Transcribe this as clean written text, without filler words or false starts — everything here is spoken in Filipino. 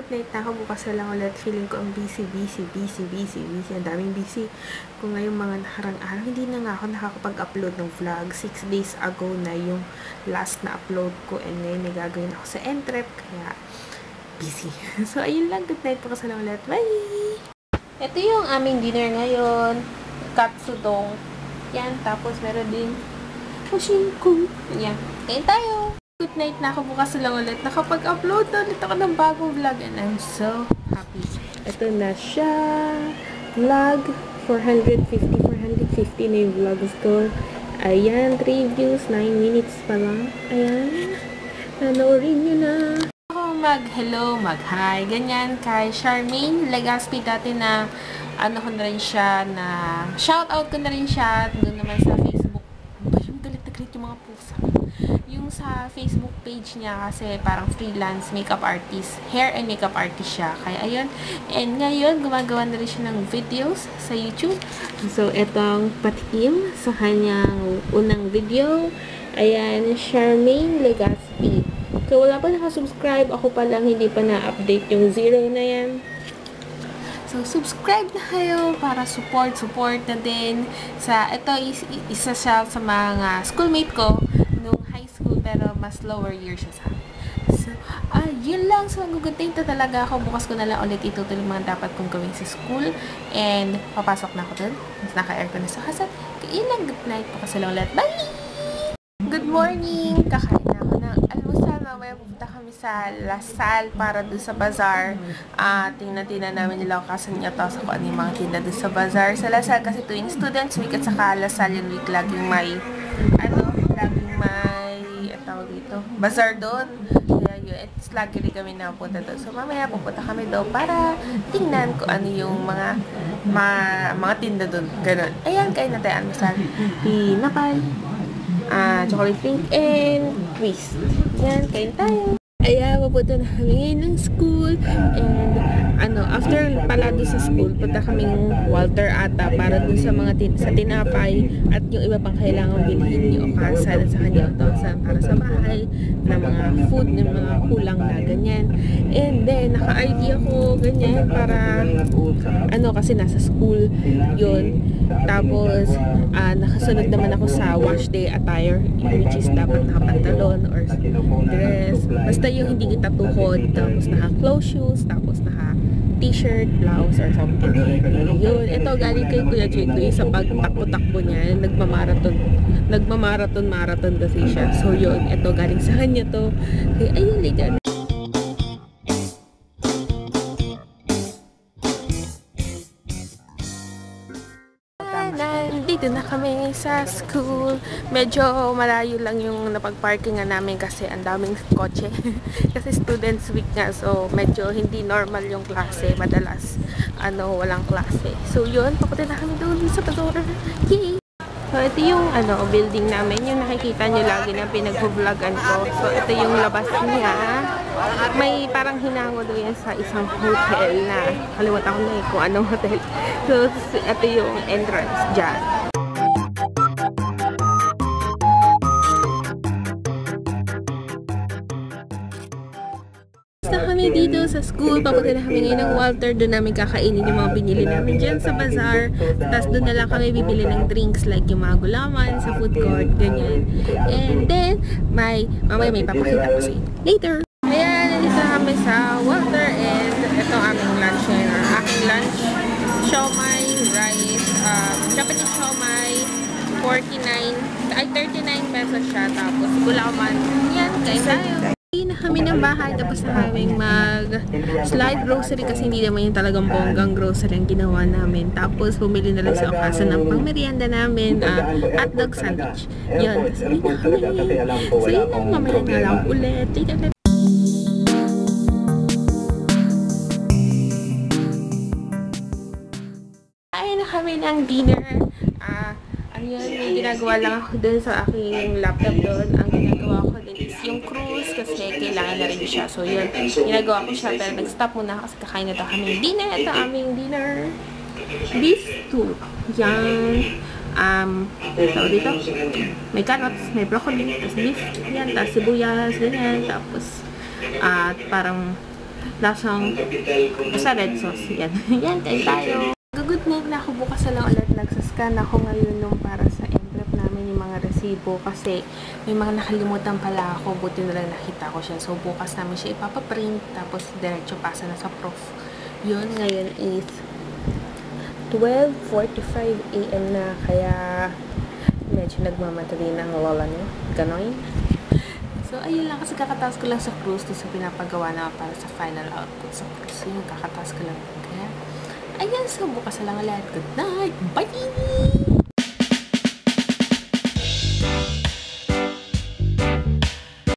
night na ako. Bukas na lang ulit. Feeling ko ang busy. Ang daming busy. Kung ngayong mga nakarang araw, hindi na nga ako nakakapag-upload ng vlog. 6 days ago na yung last na upload ko. And ngayon, nagagawin ako sa Entrep. Kaya, busy. So, ayun lang. Good night. Bukas na lang ulit. Bye! Ito yung aming dinner ngayon. Katsudong. Yan. Tapos, meron din Hoshinku. Yan. Kain tayo! Good night na ako. Bukas na lang ulit. Nakapag-upload na ulit ako ng bagong vlog. And I'm so happy. Ito na siya. Vlog. 450 na yung vlogs ko. Ayan. 3 views. 9 minutes pa lang. Ayan. Nanoorin nyo na. Ako mag-hello, mag-hi. Ganyan kay Charmaine Legaspi dati na ano ko na rin siya na shoutout ko na rin siya doon naman sa Facebook. Yung galit na galit yung mga pusa. Yung sa Facebook page niya kasi parang freelance makeup artist, hair and makeup artist siya. Kaya ayun. And ngayon, gumagawa na rin siya ng videos sa YouTube. So, etong patikim sa kanyang unang video. Ayan, Charmaine Legaspi. So, wala pa nakasubscribe. Ako pa lang hindi pa na-update yung 0 na yan. So, subscribe na kayo para support na din. Ito, isa siya sa mga schoolmate ko nung high school, pero mas lower year siya sa akin. So, yun lang. So, gugutin to talaga ako. Bukas ko na lang ulit itutuloy mga dapat kong gawin sa school. And, papasok na ako dun. Mas naka-aircon na sa kasat. Kaya lang, good night. Bukas na lang ulit. Bye! Good morning! Kakain na ako ng almusal. Mamaya pupunta kami sa Lasal para doon sa bazaar. Tingnan namin nila kasan niya to sa kung ano yung mga tinda doon sa bazaar. Sa Lasal kasi tuwing students week at saka Lasal yung week laging may tawag dito, bazaar doon. Kaya yun, it's lagi rin kami napunta doon. So mamaya pupunta kami doon para tingnan ko ano yung mga tinda doon. Ganun. Ayan, kain na tayo almusal. Pinapay. Chocolate pink and twist. Yan, kain tayo. Ayan, mapunta na kami ngayon ng school. And, after pala doon sa school, punta kaming Walter ata para doon sa mga sa tinapay at yung iba pang kailangan bilhin yung okasan at sa kanya para sa bahay na mga food, ng mga kulang na ganyan. And then, naka-ID ako ganyan para, kasi nasa school yun. Tapos, nakasunod naman ako sa wash day attire, which is dapat nakapantalon or dress. Basta yung hindi kita tuhod, tapos naka-close shoes, tapos naka-t-shirt, blouse, or something. Yun. Ito, galing kay Kuya Jay sa pagtakbo-takbo niya. Nagmamarathon kasi siya. So, yun. Ito, galing sa kanya to. Kaya, ayun, later. Nandito na kami sa school. Medyo malayo lang yung napag-parkingan namin kasi ang daming kotse. Kasi students week nga, so medyo hindi normal yung klase. Madalas, walang klase. So yun, papunta na kami doon sa bazaar. Yay! So ito yung building namin, yung nakikita nyo lagi na pinag-vlogan ko. So ito yung labas niya. May parang hinango doon yan sa isang hotel na kalimutan ko na kung anong hotel. So ito yung entrance dyan. Na kami dito sa school, papunta na kami ngayon ng Walter, doon namin kakainin yung mga binili namin dyan sa bazaar. Tapos doon na lang kami bibili ng drinks like yung mga gulaman sa food court, ganyan. And then, mamaya may papakita ko sa inyo later. Ayan, nandito kami sa Walter and ito aming lunch ngayon, or aking lunch. Siomai, rice, Japanese siomai, 39 pesos siya, tapos gulaman. Yan, kain tayo. Na kami ng bahay, tapos na kaming mag-slide grocery kasi hindi naman yung talagang bonggang grocery ang ginawa namin. Tapos bumili na lang sa okasan ng pang-merienda namin, hotdog sandwich. Yun, tapos uwi na kami. So yun lang, mamaya na lang ulit. Ay na kami ng dinner. May ginagawa lang ako dun sa aking laptop doon. Ang ginagawa ko din is yung cruise kasi kailangan na rin siya. So yun, ginagawa ko siya pero nag-stop muna kasi kakain na ito kaming dinner. Ito aming dinner. Beef stew. Yan. Tawag dito. May carrots, may broccoli, tapos beef. Yan, tapos sibuyas, ganyan. Tapos, parang lasang basta red sauce. Yan. Yan, kain tayo. Good night na ako. Bukas na lang ulit nagsascan ako ngayon nung para sa envelope namin yung mga resibo kasi may mga nakalimutan pala ako. Buti na lang nakita ko siya. So, bukas namin siya ipapaprint tapos diretso pasa na sa prof. Yun, ngayon is 12:45 AM na kaya medyo nagmamadali ng lola niyo. Ganon. So, ayun lang. Kasi kakataas ko lang sa cruise sa pinapagawa na para sa final output sa cruise. So, yung kakataas ko lang. Kaya, ayan. So, bukas na lang ulit. Good night. Bye!